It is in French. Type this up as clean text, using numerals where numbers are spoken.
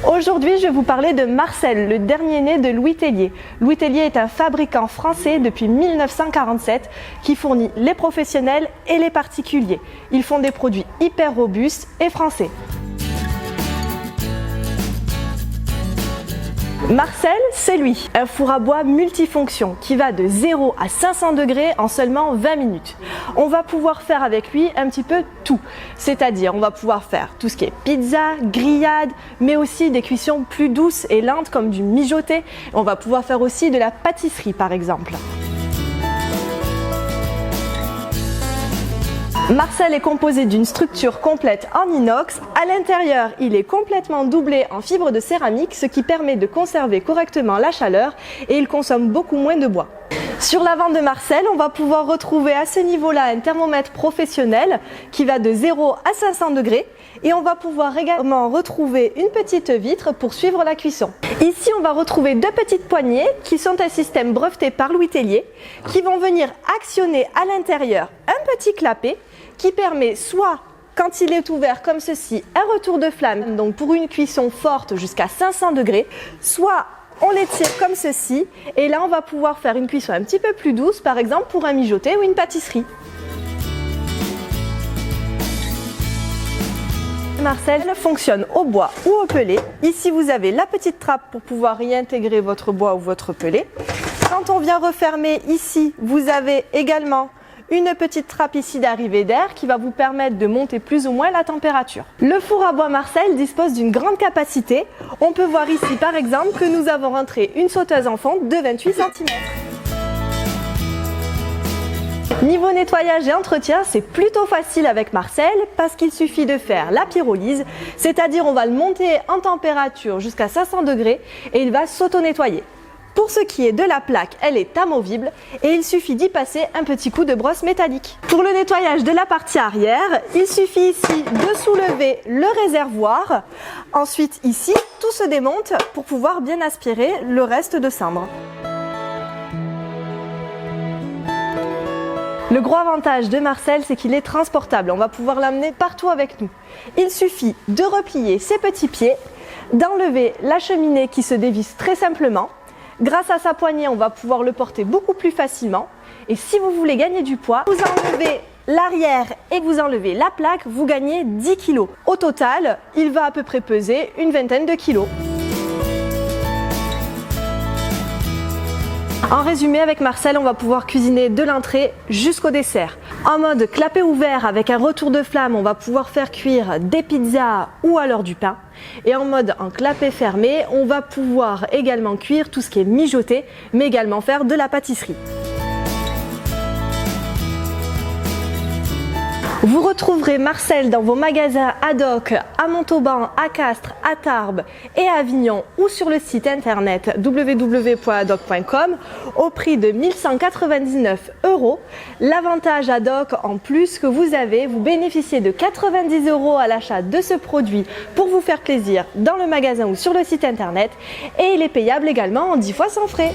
Aujourd'hui, je vais vous parler de Marcel, le dernier né de Louis Tellier. Louis Tellier est un fabricant français depuis 1947 qui fournit les professionnels et les particuliers. Ils font des produits hyper robustes et français. Marcel, c'est lui, un four à bois multifonction qui va de 0 à 500 degrés en seulement 20 minutes. On va pouvoir faire avec lui un petit peu tout, c'est-à-dire on va pouvoir faire tout ce qui est pizza, grillade, mais aussi des cuissons plus douces et lentes comme du mijoté. On va pouvoir faire aussi de la pâtisserie par exemple. Marcel est composé d'une structure complète en inox. À l'intérieur, il est complètement doublé en fibre de céramique, ce qui permet de conserver correctement la chaleur et il consomme beaucoup moins de bois. Sur l'avant de Marcel, on va pouvoir retrouver à ce niveau-là un thermomètre professionnel qui va de 0 à 500 degrés et on va pouvoir également retrouver une petite vitre pour suivre la cuisson. Ici, on va retrouver deux petites poignées qui sont un système breveté par Louis Tellier qui vont venir actionner à l'intérieur un petit clapet qui permet soit, quand il est ouvert comme ceci, un retour de flamme, donc pour une cuisson forte jusqu'à 500 degrés, soit on les tire comme ceci et là on va pouvoir faire une cuisson un petit peu plus douce, par exemple pour un mijoté ou une pâtisserie. Marcel fonctionne au bois ou au pellet. Ici vous avez la petite trappe pour pouvoir y intégrer votre bois ou votre pellet. Quand on vient refermer ici, vous avez également une petite trappe ici d'arrivée d'air qui va vous permettre de monter plus ou moins la température. Le four à bois Marcel dispose d'une grande capacité. On peut voir ici par exemple que nous avons rentré une sauteuse en fonte de 28 cm. Niveau nettoyage et entretien, c'est plutôt facile avec Marcel parce qu'il suffit de faire la pyrolyse, c'est-à-dire on va le monter en température jusqu'à 500 degrés et il va s'auto-nettoyer. Pour ce qui est de la plaque, elle est amovible et il suffit d'y passer un petit coup de brosse métallique. Pour le nettoyage de la partie arrière, il suffit ici de soulever le réservoir. Ensuite ici, tout se démonte pour pouvoir bien aspirer le reste de cendres. Le gros avantage de Marcel, c'est qu'il est transportable. On va pouvoir l'amener partout avec nous. Il suffit de replier ses petens pieds, d'enlever la cheminée qui se dévisse très simplement. Grâce à sa poignée, on va pouvoir le porter beaucoup plus facilement. Et si vous voulez gagner du poids, vous enlevez l'arrière et vous enlevez la plaque, vous gagnez 10 kg. Au total, il va à peu près peser une vingtaine de kilos. En résumé, avec Marcel, on va pouvoir cuisiner de l'entrée jusqu'au dessert. En mode clapet ouvert avec un retour de flamme, on va pouvoir faire cuire des pizzas ou alors du pain. Et en mode en clapet fermé, on va pouvoir également cuire tout ce qui est mijoté, mais également faire de la pâtisserie. Vous retrouverez Marcel dans vos magasins Haddock à Montauban, à Castres, à Tarbes et à Avignon ou sur le site internet www.haddock.com au prix de 1 199 €. L'avantage Haddock en plus que vous avez, vous bénéficiez de 90 € à l'achat de ce produit pour vous faire plaisir dans le magasin ou sur le site internet et il est payable également en 10 fois sans frais.